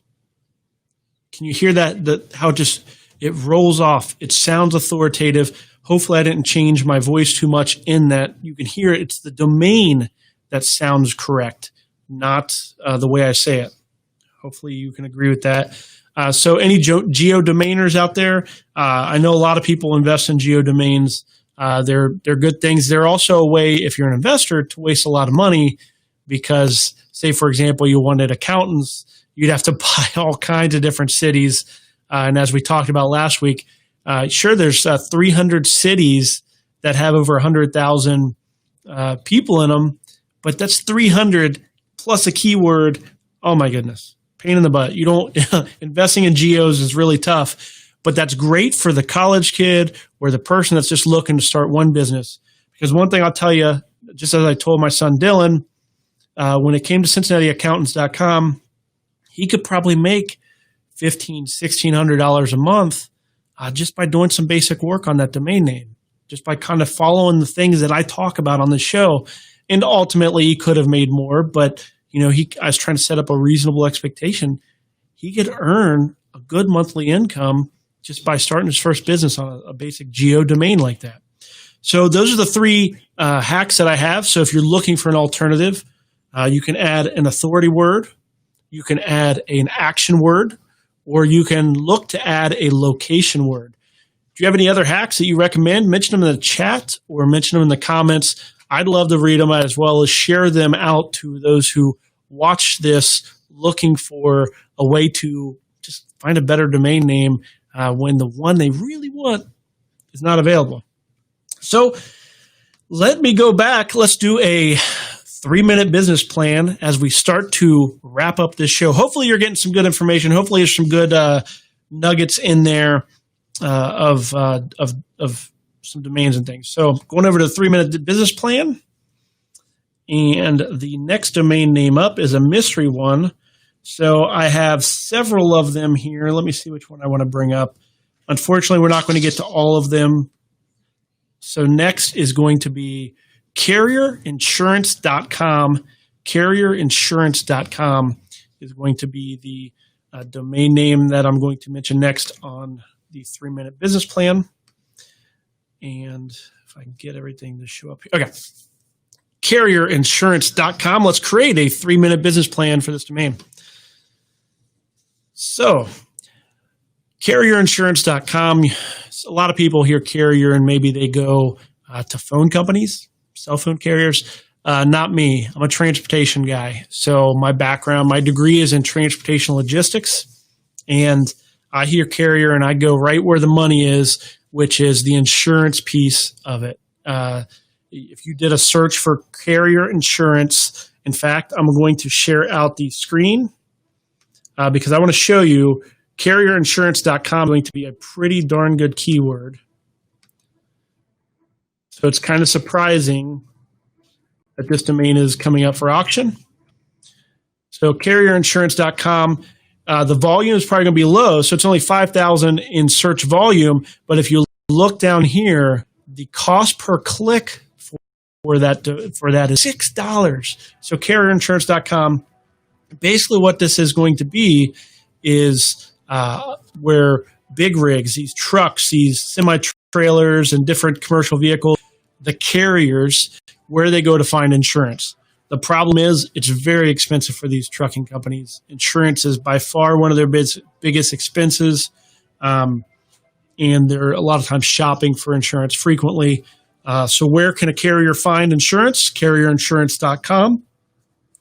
Can you hear that how just it rolls off? It sounds authoritative. Hopefully I didn't change my voice too much in that. You can hear it. It's the domain that sounds correct, not the way I say it. Hopefully you can agree with that. So any geodomainers out there, I know a lot of people invest in geodomains. They're good things. They're also a way, if you're an investor, to waste a lot of money because, say, for example, you wanted accountants, you'd have to buy all kinds of different cities. And as we talked about last week, sure, there's 300 cities that have over 100,000 people in them, but that's 300 plus a keyword. Oh my goodness. Pain in the butt. You don't investing in geos is really tough, but that's great for the college kid or the person that's just looking to start one business. Because one thing I'll tell you, just as I told my son Dylan, when it came to CincinnatiAccountants.com, he could probably make $1,500, $1,600 a month just by doing some basic work on that domain name, just by kind of following the things that I talk about on the show. And ultimately, he could have made more, but I was trying to set up a reasonable expectation. He could earn a good monthly income just by starting his first business on a basic geo domain like that. So those are the 3 hacks that I have. So if you're looking for an alternative, you can add an authority word, you can add an action word, or you can look to add a location word. Do you have any other hacks that you recommend? Mention them in the chat or mention them in the comments. I'd love to read them as well as share them out to those who watch this looking for a way to just find a better domain name when the one they really want is not available. So let me go back. Let's do a 3-minute business plan as we start to wrap up this show. Hopefully you're getting some good information. Hopefully there's some good nuggets in there of some domains and things. So going over to the 3-minute business plan. And the next domain name up is a mystery one. So I have several of them here. Let me see which one I want to bring up. Unfortunately, we're not going to get to all of them. So next is going to be carrierinsurance.com. Carrierinsurance.com is going to be the domain name that I'm going to mention next on the 3-minute business plan. And if I can get everything to show up here. Okay. Carrierinsurance.com. Let's create a 3-minute business plan for this domain. So, carrierinsurance.com. A lot of people hear carrier and maybe they go to phone companies, cell phone carriers. Not me. I'm a transportation guy. So my background, my degree is in transportation logistics. And I hear carrier and I go right where the money is, which is the insurance piece of it. If you did a search for carrier insurance, in fact, I'm going to share out the screen because I want to show you carrierinsurance.com is going to be a pretty darn good keyword. So it's kind of surprising that this domain is coming up for auction. So carrierinsurance.com, the volume is probably going to be low, so it's only 5,000 in search volume. But if you look down here, the cost per click for that is $6. So carrierinsurance.com, basically what this is going to be is where big rigs, these trucks, these semi-trailers and different commercial vehicles, the carriers, where they go to find insurance. The problem is it's very expensive for these trucking companies. Insurance is by far one of their biggest expenses, and they're a lot of times shopping for insurance frequently. So where can a carrier find insurance? Carrierinsurance.com.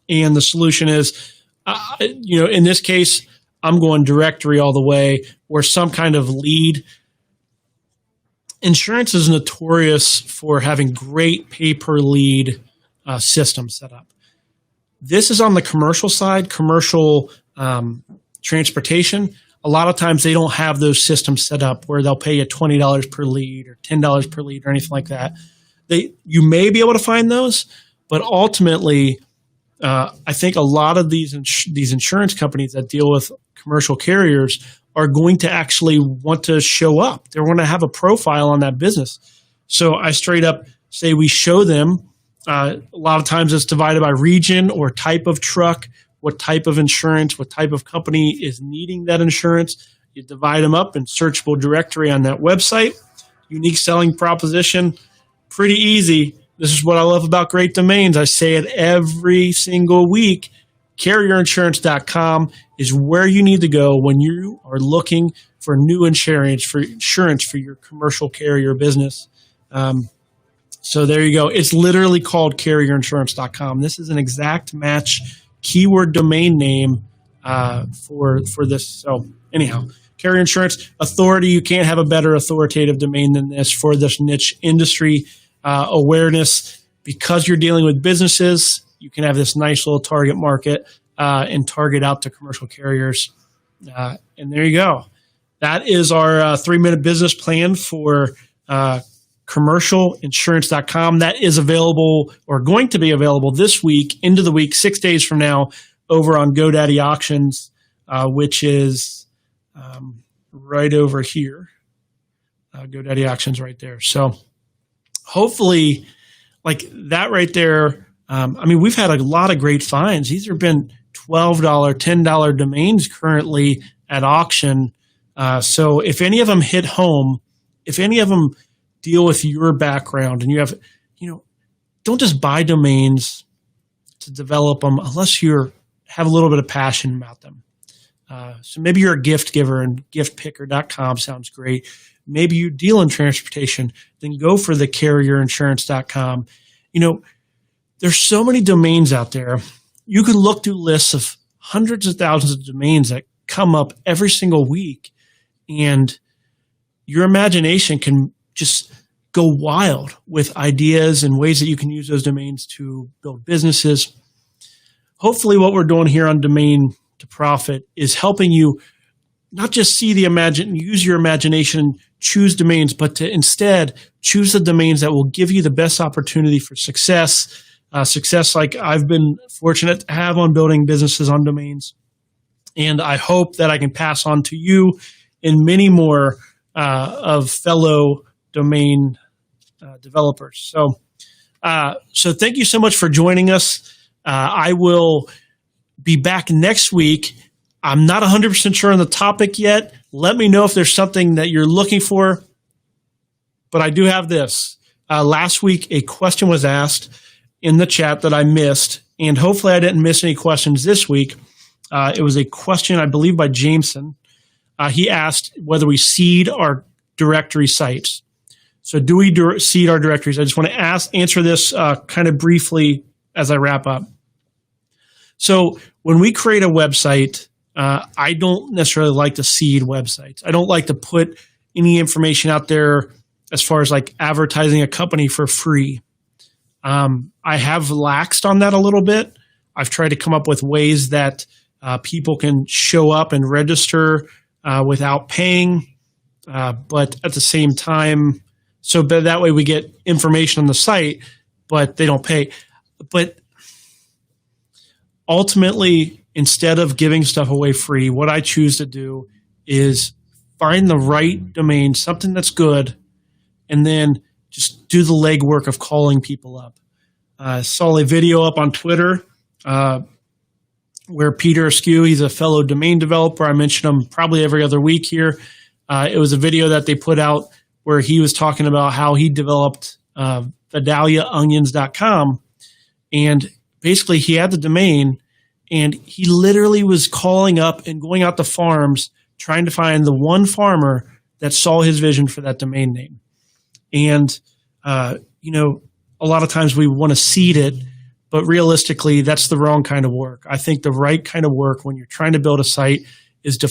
And the solution is, in this case, I'm going directory all the way, or some kind of lead. Insurance is notorious for having great pay-per-lead systems set up. This is on the commercial side, commercial transportation. A lot of times they don't have those systems set up where they'll pay you $20 per lead or $10 per lead or anything like that. You may be able to find those, but ultimately, I think a lot of these insurance companies that deal with commercial carriers are going to actually want to show up. They're going to have a profile on that business. So I straight up say we show them. A lot of times it's divided by region or type of truck, what type of insurance, what type of company is needing that insurance. You divide them up in searchable directory on that website. Unique selling proposition, pretty easy. This is what I love about great domains. I say it every single week. Carrierinsurance.com is where you need to go when you are looking for new insurance for your commercial carrier business. So there you go. It's literally called carrierinsurance.com. This is an exact match keyword domain name for this. So anyhow, Carrier Insurance Authority, you can't have a better authoritative domain than this for this niche industry awareness. Because you're dealing with businesses, you can have this nice little target market and target out to commercial carriers. And there you go. That is our 3-minute business plan for commercialinsurance.com. That is available or going to be available this week, into the week, 6 days from now, over on GoDaddy Auctions, which is right over here. GoDaddy Auctions right there. So hopefully, like that right there, we've had a lot of great finds. These have been $12, $10 domains currently at auction. So if any of them hit home, if any of them deal with your background and you have, don't just buy domains to develop them unless you have a little bit of passion about them. So maybe you're a gift giver and giftpicker.com sounds great. Maybe you deal in transportation, then go for the carrierinsurance.com. There's so many domains out there. You can look through lists of hundreds of thousands of domains that come up every single week, and your imagination can just go wild with ideas and ways that you can use those domains to build businesses. Hopefully what we're doing here on Domain to Profit is helping you not just use your imagination, choose domains, but to instead choose the domains that will give you the best opportunity for success. Success like I've been fortunate to have on building businesses on domains. And I hope that I can pass on to you and many more of fellow domain developers. So thank you so much for joining us. I will be back next week. I'm not 100% sure on the topic yet. Let me know if there's something that you're looking for. But I do have this. Last week, a question was asked in the chat that I missed, and hopefully I didn't miss any questions this week. It was a question, I believe, by Jameson. He asked whether we seed our directory sites. So do we seed our directories? I just want to answer this kind of briefly as I wrap up. So when we create a website, I don't necessarily like to seed websites. I don't like to put any information out there as far as like advertising a company for free. I have laxed on that a little bit. I've tried to come up with ways that people can show up and register without paying. But at the same time, so that way we get information on the site, but they don't pay. But ultimately, instead of giving stuff away free, what I choose to do is find the right domain, something that's good, and then just do the legwork of calling people up. I saw a video up on Twitter where Peter Askew, he's a fellow domain developer. I mention him probably every other week here. It was a video that they put out where he was talking about how he developed VidaliaOnions.com. And basically he had the domain, and he literally was calling up and going out to farms trying to find the one farmer that saw his vision for that domain name. And, a lot of times we want to seed it, but realistically, that's the wrong kind of work. I think the right kind of work when you're trying to build a site is to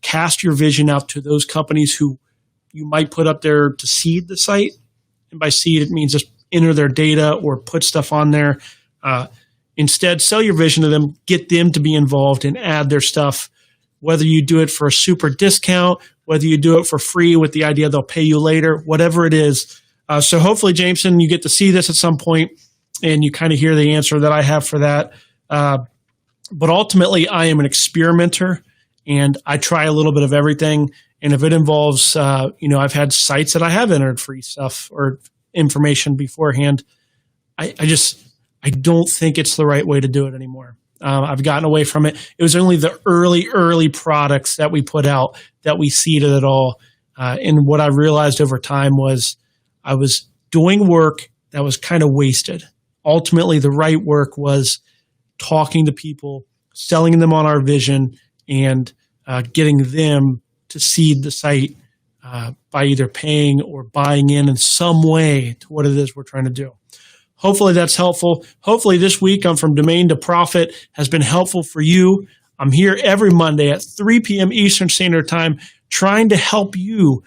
cast your vision out to those companies who you might put up there to seed the site. And by seed, it means just enter their data or put stuff on there. Instead, sell your vision to them, get them to be involved and add their stuff, whether you do it for a super discount, whether you do it for free with the idea they'll pay you later, whatever it is. So hopefully, Jameson, you get to see this at some point and you kind of hear the answer that I have for that. But ultimately, I am an experimenter and I try a little bit of everything. And if it involves, I've had sites that I have entered free stuff or information beforehand. I don't think it's the right way to do it anymore. I've gotten away from it. It was only the early products that we put out that we seeded it all. And what I realized over time was I was doing work that was kind of wasted. Ultimately, the right work was talking to people, selling them on our vision, and getting them to seed the site by either paying or buying in some way to what it is we're trying to do. Hopefully that's helpful. Hopefully this week on From Domain to Profit has been helpful for you. I'm here every Monday at 3 p.m. Eastern Standard Time trying to help you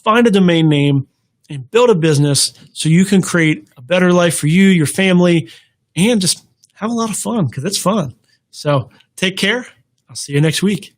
find a domain name and build a business so you can create a better life for you, your family, and just have a lot of fun because it's fun. So take care. I'll see you next week.